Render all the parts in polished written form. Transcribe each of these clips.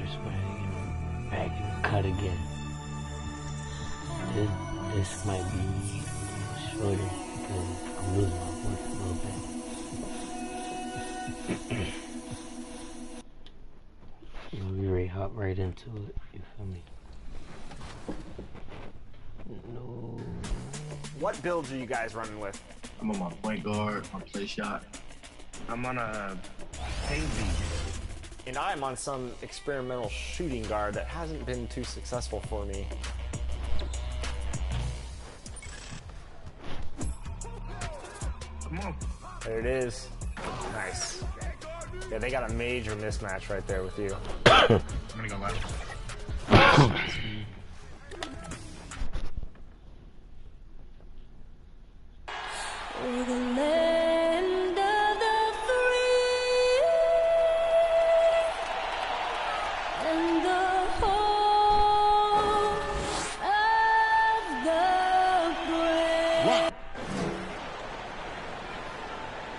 first round, back in the cut again. This might be shorter because I'm losing my voice a little bit. We ready to hop right into it, you feel me? No. What builds are you guys running with? I'm on my point guard, my play shot. I'm on a hazy. And I'm on some experimental shooting guard that hasn't been too successful for me. Come on. There it is. Nice. Yeah, they got a major mismatch right there with you. I'm gonna go left. We're the land of the free and the home of the brave.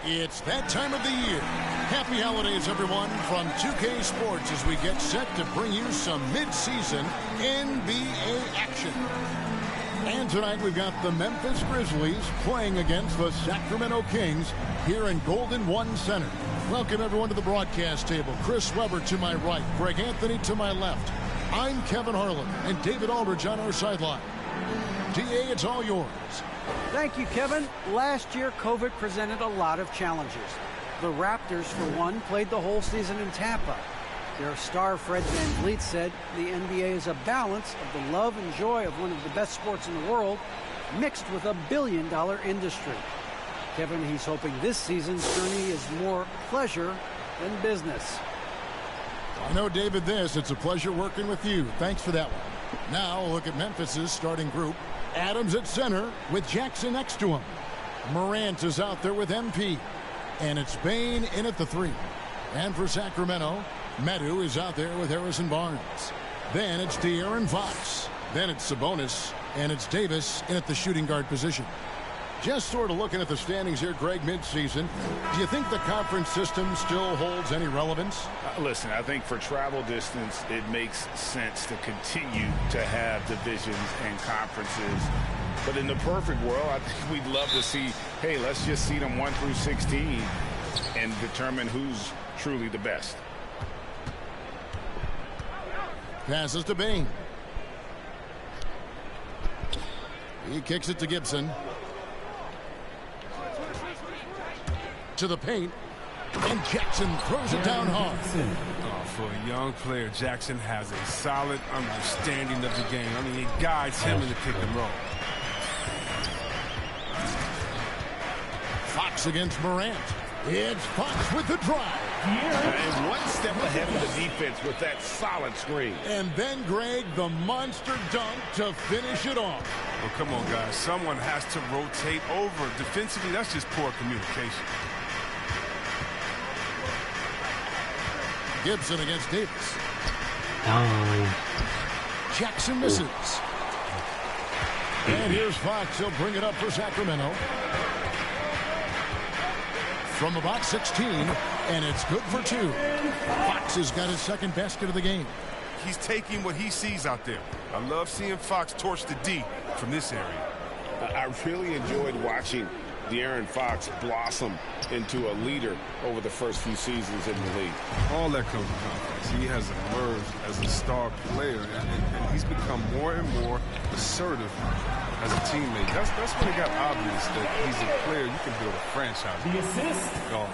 It's that time of the year. Happy holidays, everyone, from 2K Sports as we get set to bring you some mid-season NBA action. And tonight we've got the Memphis Grizzlies playing against the Sacramento Kings here in Golden One Center. Welcome, everyone, to the broadcast table. Chris Webber to my right, Greg Anthony to my left. I'm Kevin Harlan, and David Aldridge on our sideline. DA, it's all yours. Thank you, Kevin. Last year, COVID presented a lot of challenges. The Raptors, for one, played the whole season in Tampa. Their star Fred VanVleet said the NBA is a balance of the love and joy of one of the best sports in the world mixed with a billion-dollar industry. Kevin, he's hoping this season's journey is more pleasure than business. I know, David, it's a pleasure working with you. Thanks for that one. Now, look at Memphis's starting group. Adams at center with Jackson next to him. Morant is out there with MP. And it's Bane in at the 3. And for Sacramento, Medu is out there with Harrison Barnes. Then it's De'Aaron Fox. Then it's Sabonis. And it's Davis in at the shooting guard position. Just sort of looking at the standings here, Greg, midseason. Do you think the conference system still holds any relevance? Listen, I think for travel distance, it makes sense to continue to have divisions and conferences. But in the perfect world, I think we'd love to see, hey, let's just seed them 1 through 16 and determine who's truly the best. Passes to Bane. He kicks it to Gibson. To the paint. And Jackson throws it down hard. For a young player, Jackson has a solid understanding of the game. I mean, it guides him in the pick and roll. Fox against Morant. It's Fox with the drive. And one step ahead of the defense with that solid screen. And then, Greg, the monster dunk to finish it off. Well, come on, guys. Someone has to rotate over. Defensively, that's just poor communication. Gibson against Davis. Jackson misses. And here's Fox. He'll bring it up for Sacramento. From about 16, and it's good for 2. Fox has got his second basket of the game. He's taking what he sees out there. I love seeing Fox torch the D from this area. I really enjoyed watching De'Aaron Fox blossom into a leader over the first few seasons in the league. All that comes with confidence. He has emerged as a star player, and he's become more and more assertive as a teammate. That's when it got obvious that he's a player you can build a franchise with.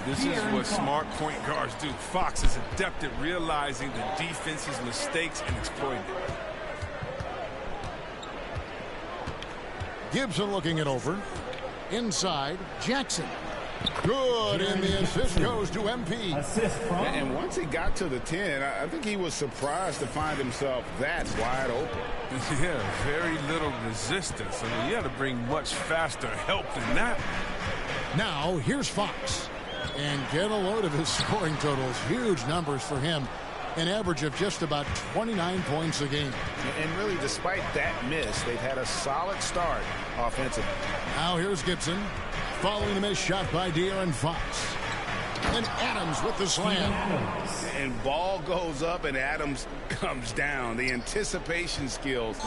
This is what smart point guards do. Fox is adept at realizing the defense's mistakes and exploiting it. Gibson looking it over. Inside, Jackson. Good, and the assist goes to MP. And once he got to the 10, I think he was surprised to find himself that wide open. Yeah, very little resistance. I mean, you had to bring much faster help than that. Now, here's Fox. And get a load of his scoring totals. Huge numbers for him. An average of just about 29 points a game. And really, despite that miss, they've had a solid start offensively. Now here's Gibson. Following the missed shot by De'Aaron Fox. And Adams with the slam. And ball goes up and Adams comes down. The anticipation skills,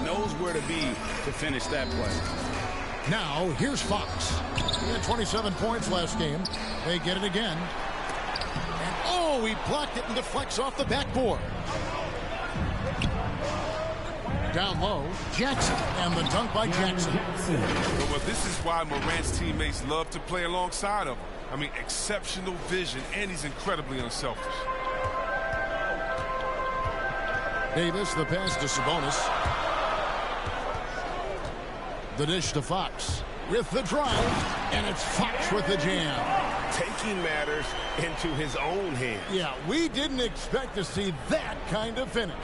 knows where to be to finish that play. Now, here's Fox. He had 27 points last game. They get it again. And, oh, he blocked it and deflects off the backboard. Down low, Jackson, and the dunk by Jackson. Well, this is why Morant's teammates love to play alongside of him. I mean, exceptional vision, and he's incredibly unselfish. Davis, the pass to Sabonis. The dish to Fox with the drive, and it's Fox with the jam. Taking matters into his own hands. Yeah, we didn't expect to see that kind of finish.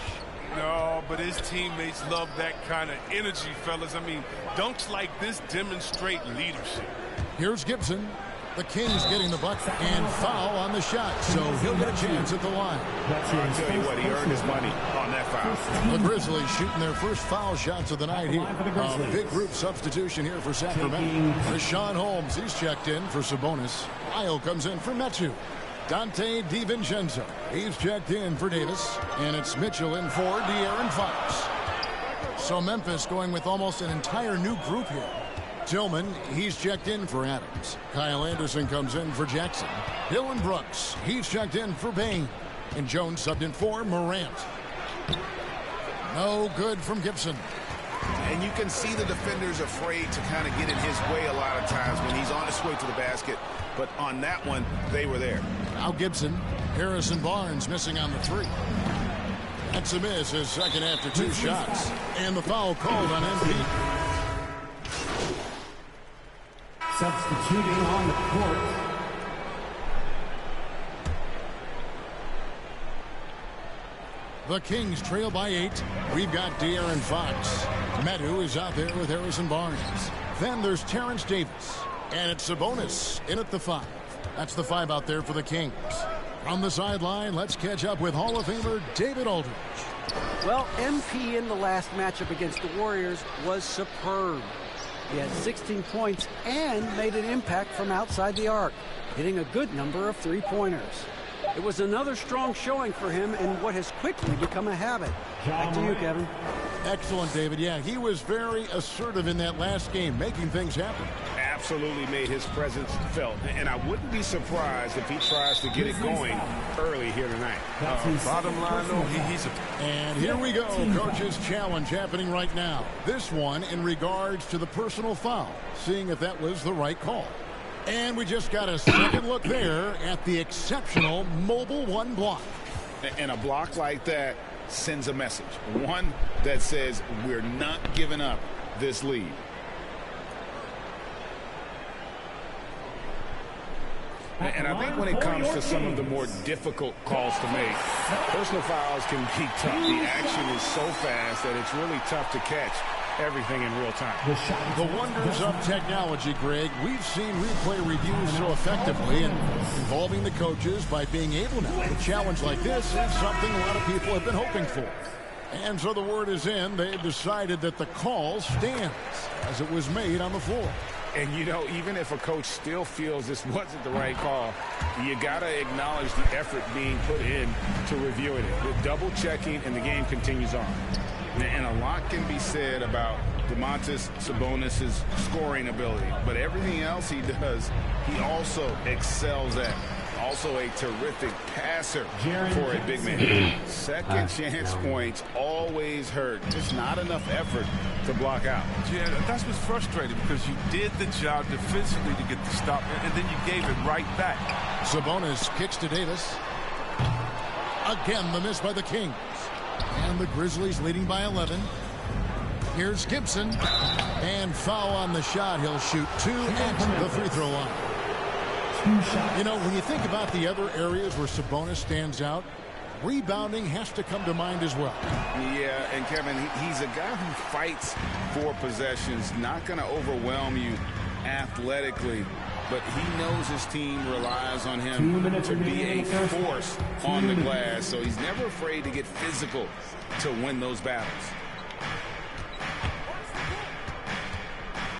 No, but his teammates love that kind of energy, fellas. I mean, dunks like this demonstrate leadership. Here's Gibson. The Kings getting the bucket and foul on the shot, so he'll get a chance at the line. I'll tell you what, he earned his money on that foul. The Grizzlies shooting their first foul shots of the night here. A big group substitution here for Sacramento. Rashawn Holmes, he's checked in for Sabonis. Lyle comes in for Metu. Dante DiVincenzo, he's checked in for Davis. And it's Mitchell in for De'Aaron Fox. So Memphis going with almost an entire new group here. Tillman, he's checked in for Adams. Kyle Anderson comes in for Jackson. Dylan Brooks, he's checked in for Bain. And Jones subbed in for Morant. No good from Gibson. And you can see the defenders afraid to kind of get in his way a lot of times when he's on his way to the basket. But on that one, they were there. Now Gibson. Harrison Barnes missing on the three. That's a miss, his second after 2 shots. And the foul called on MP. Substituting on the court. The Kings trail by 8. We've got De'Aaron Fox. Metu is out there with Harrison Barnes. Then there's Terrence Davis. And it's Sabonis in at the 5. That's the 5 out there for the Kings. On the sideline, let's catch up with Hall of Famer David Aldridge. Well, MP in the last matchup against the Warriors was superb. He had 16 points and made an impact from outside the arc, hitting a good number of three-pointers. It was another strong showing for him and what has quickly become a habit. Back to you, Kevin. Excellent, David. Yeah, he was very assertive in that last game, making things happen. Absolutely made his presence felt. And I wouldn't be surprised if he tries to get it going early here tonight. Bottom line, though, he's a... And here we go. Coach's challenge happening right now. This one in regards to the personal foul, seeing if that was the right call. And we just got a second look there at the exceptional Mobile One block. And a block like that sends a message. One that says we're not giving up this lead. And I think when it comes to some of the more difficult calls to make, personal fouls can be tough. The action is so fast that it's really tough to catch everything in real time. The wonders of technology, Greg. We've seen replay reviews so effectively and involving the coaches by being able now. A challenge like this is something a lot of people have been hoping for. And so the word is in. They've decided that the call stands as it was made on the floor. And, you know, even if a coach still feels this wasn't the right call, you got to acknowledge the effort being put in to reviewing it. The double checking, and the game continues on. And a lot can be said about Domantas Sabonis' scoring ability. But everything else he does, he also excels at. Also a terrific passer for a big man. Second chance points always hurt. Just not enough effort to block out. Yeah, that's what's frustrating because you did the job defensively to get the stop, and then you gave it right back. Sabonis kicks to Davis. Again, the miss by the Kings. And the Grizzlies leading by 11. Here's Gibson. And foul on the shot. He'll shoot 2 at the free throw line. You know, when you think about the other areas where Sabonis stands out, rebounding has to come to mind as well. Yeah, and Kevin, he's a guy who fights for possessions, not going to overwhelm you athletically, but he knows his team relies on him to be a force on the glass, so he's never afraid to get physical to win those battles.